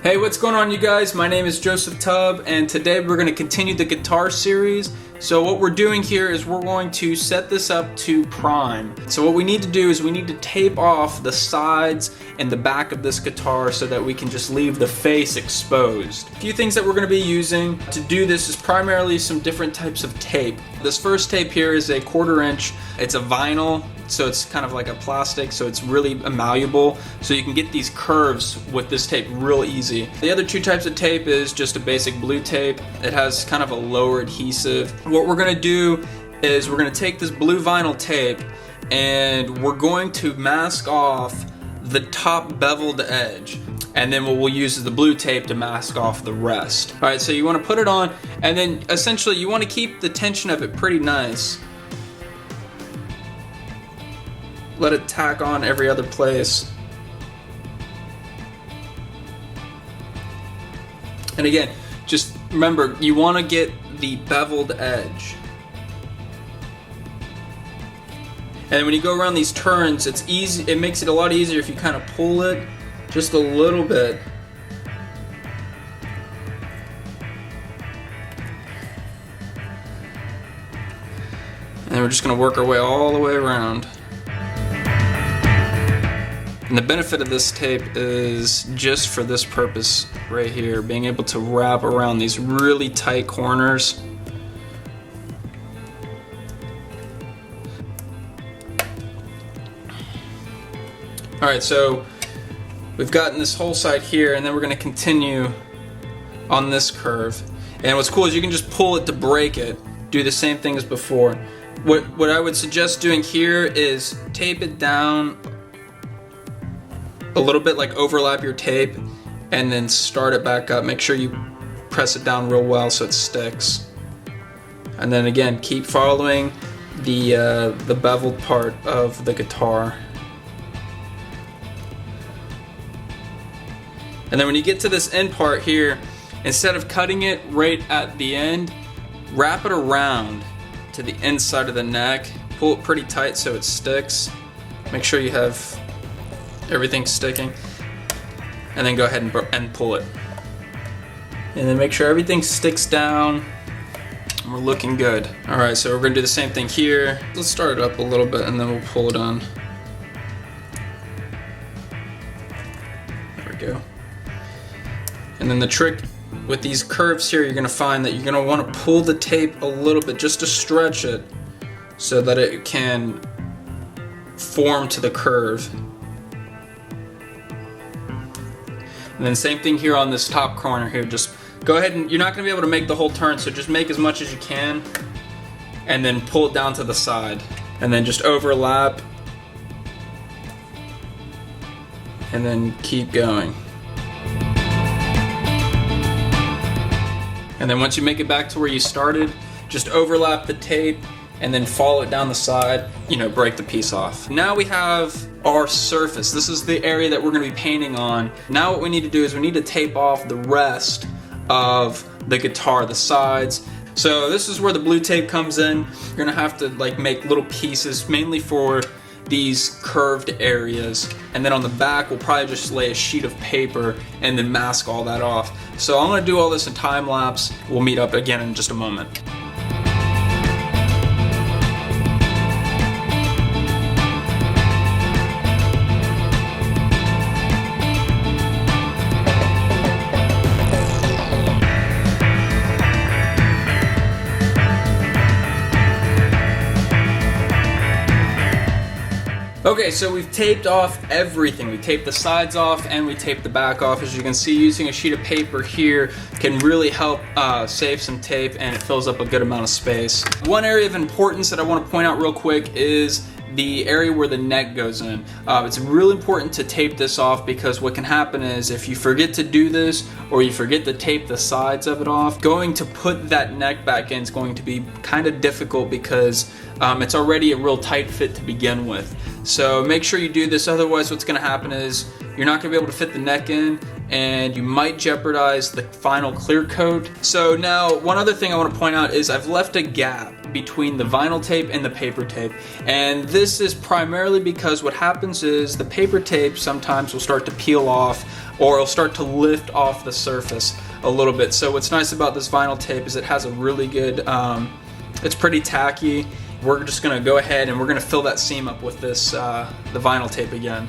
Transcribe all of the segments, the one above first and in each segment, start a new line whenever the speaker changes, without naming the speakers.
Hey, what's going on, you guys? My name is Joseph Tubb, and today we're going to continue the guitar series. So what we're doing here is we're going to set this up to prime. So what we need to do is we need to tape off the sides and the back of this guitar so that we can just leave the face exposed. A few things that we're going to be using to do this is primarily some different types of tape. This first tape here is a 1/4 inch. It's a vinyl, so it's kind of like a plastic, so it's really malleable, so you can get these curves with this tape real easy. The other two types of tape is just a basic blue tape. It has kind of a lower adhesive. What we're gonna do is we're gonna take this blue vinyl tape and we're going to mask off the top beveled edge, and then what we'll use is the blue tape to mask off the rest. All right, so you wanna put it on, and then essentially you wanna keep the tension of it pretty nice. Let it tack on every other place. And again, just remember, you want to get the beveled edge. And when you go around these turns, it's easy. It makes it a lot easier if you kind of pull it just a little bit. And we're just going to work our way all the way around. And the benefit of this tape is just for this purpose right here, being able to wrap around these really tight corners. Alright, so we've gotten this whole side here, and then we're going to continue on this curve. And what's cool is you can just pull it to break it. Do the same thing as before. What I would suggest doing here is tape it down a little bit, like overlap your tape, and then start it back up. Make sure you press it down real well so it sticks. And then again, keep following the beveled part of the guitar. And then when you get to this end part here, instead of cutting it right at the end, wrap it around to the inside of the neck. Pull it pretty tight so it sticks. Make sure you have everything sticking, and then go ahead and pull it, and then make sure everything sticks down, and we're looking good. All right, so we're gonna do the same thing here. Let's start it up a little bit and then we'll pull it on. There we go. And then the trick with these curves here, you're gonna find that you're gonna want to pull the tape a little bit just to stretch it so that it can form to the curve. And then same thing here on this top corner here. Just go ahead and, you're not going to be able to make the whole turn, so just make as much as you can and then pull it down to the side. And then just overlap and then keep going. And then once you make it back to where you started, just overlap the tape and then follow it down the side, break the piece off. Now we have our surface. This is the area that we're gonna be painting on. Now what we need to do is we need to tape off the rest of the guitar, the sides. So this is where the blue tape comes in. You're gonna have to make little pieces, mainly for these curved areas. And then on the back, we'll probably just lay a sheet of paper and then mask all that off. So I'm gonna do all this in time lapse. We'll meet up again in just a moment. Okay, so we've taped off everything. We taped the sides off and we taped the back off. As you can see, using a sheet of paper here can really help save some tape, and it fills up a good amount of space. One area of importance that I want to point out real quick is the area where the neck goes in. It's really important to tape this off, because what can happen is if you forget to do this or you forget to tape the sides of it off, going to put that neck back in is going to be kind of difficult, because it's already a real tight fit to begin with. So make sure you do this, otherwise what's going to happen is you're not going to be able to fit the neck in, and you might jeopardize the final clear coat. So now one other thing I want to point out is I've left a gap between the vinyl tape and the paper tape. And this is primarily because what happens is the paper tape sometimes will start to peel off, or it'll start to lift off the surface a little bit. So what's nice about this vinyl tape is it has a really good, it's pretty tacky. We're just gonna go ahead and we're gonna fill that seam up with this, the vinyl tape again.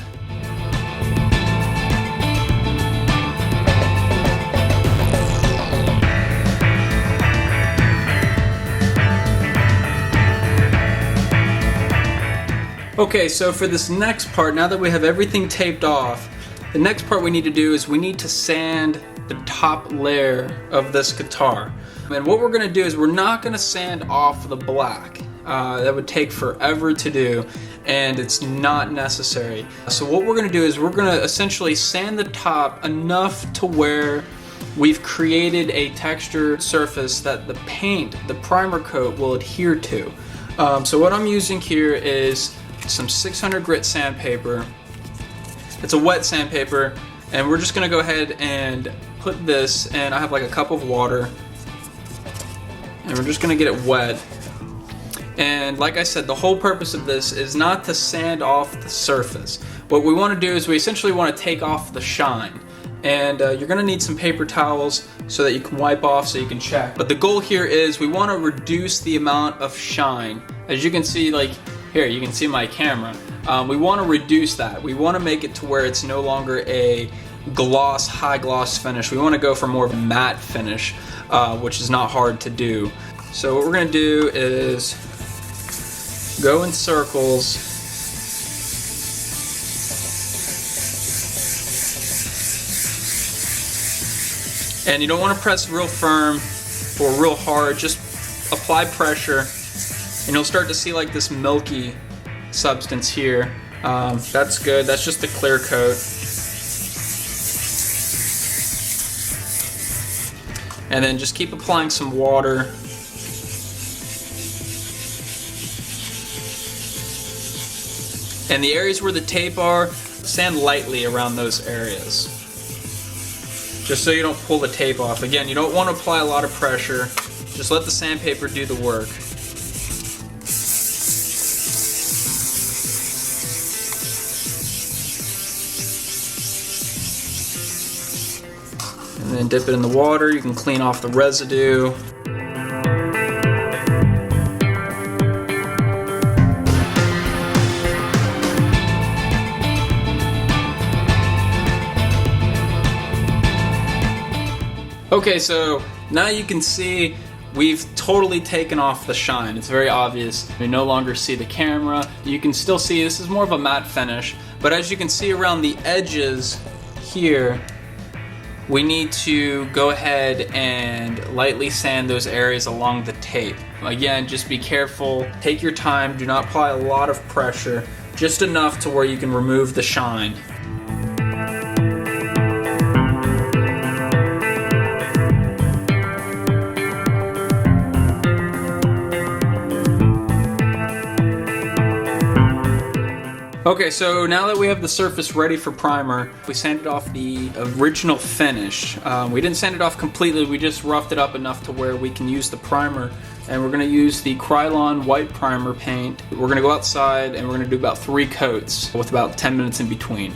Okay, so for this next part, now that we have everything taped off, the next part we need to do is we need to sand the top layer of this guitar. And what we're gonna do is we're not gonna sand off the black. That would take forever to do, and it's not necessary. So what we're gonna do is we're gonna essentially sand the top enough to where we've created a textured surface that the paint, the primer coat, will adhere to. So what I'm using here is some 600 grit sandpaper. It's a wet sandpaper, and we're just gonna go ahead and put this, and I have like a cup of water, and we're just gonna get it wet. And like I said, the whole purpose of this is not to sand off the surface. What we want to do is we essentially want to take off the shine. And you're gonna need some paper towels so that you can wipe off, so you can check. But the goal here is we want to reduce the amount of shine. As you can see, like here, you can see my camera. We want to reduce that. We want to make it to where it's no longer a gloss, high gloss finish. We want to go for more of a matte finish, which is not hard to do. So what we're going to do is go in circles. And you don't want to press real firm or real hard, just apply pressure. And you'll start to see like this milky substance here. That's good, that's just the clear coat. And then just keep applying some water. And the areas where the tape are, sand lightly around those areas, just so you don't pull the tape off. Again, you don't want to apply a lot of pressure. Just let the sandpaper do the work. And then dip it in the water. You can clean off the residue. Okay, so now you can see we've totally taken off the shine. It's very obvious. You no longer see the camera. You can still see this is more of a matte finish, but as you can see around the edges here, we need to go ahead and lightly sand those areas along the tape. Again, just be careful, take your time, do not apply a lot of pressure, just enough to where you can remove the shine. Okay, so now that we have the surface ready for primer, we sanded off the original finish. We didn't sand it off completely, we just roughed it up enough to where we can use the primer. And we're gonna use the Krylon white primer paint. We're gonna go outside and we're gonna do about 3 coats with about 10 minutes in between.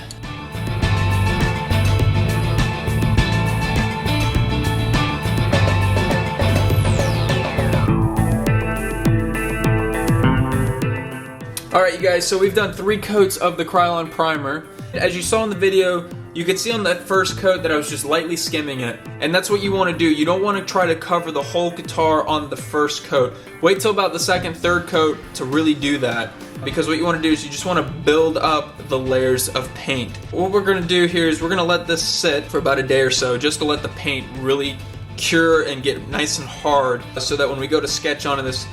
Alright you guys, so we've done 3 coats of the Krylon Primer. As you saw in the video, you could see on that first coat that I was just lightly skimming it. And that's what you want to do. You don't want to try to cover the whole guitar on the first coat. Wait till about the second, third coat to really do that. Because what you want to do is you just want to build up the layers of paint. What we're going to do here is we're going to let this sit for about a day or so, just to let the paint really cure and get nice and hard, so that when we go to sketch onto this,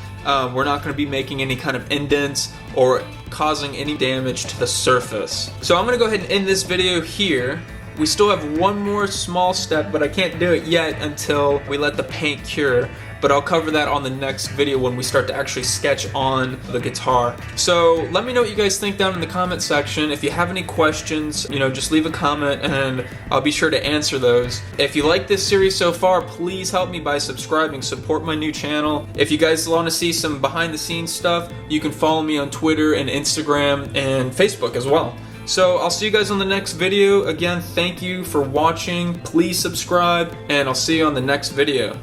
we're not going to be making any kind of indents or causing any damage to the surface. So I'm going to go ahead and end this video here. We still have one more small step, but I can't do it yet until we let the paint cure. but I'll cover that on the next video when we start to actually sketch on the guitar. So let me know what you guys think down in the comment section. If you have any questions, just leave a comment and I'll be sure to answer those. If you like this series so far, please help me by subscribing, support my new channel. If you guys want to see some behind the scenes stuff, you can follow me on Twitter and Instagram and Facebook as well. So I'll see you guys on the next video. Again, thank you for watching. Please subscribe, and I'll see you on the next video.